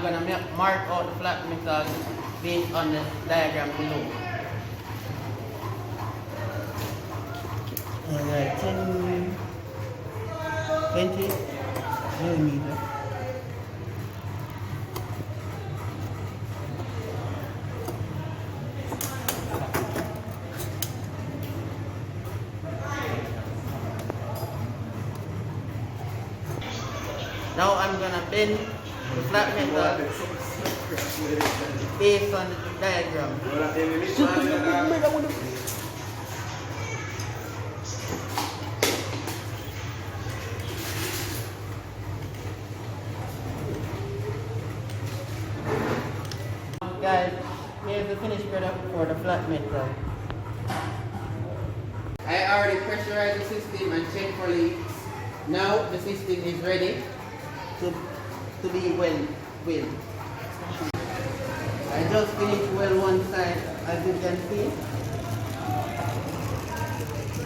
I'm going to mark out the flat metal based on the diagram below. Alright, 10, 20 millimeter. Now I'm gonna bend the flat metal based on the diagram. Guys, here's the finished product for the flat metal. I already pressurized the system and checked for leaks. Now the system is ready to be weld. I just finished weld one side, as you can see.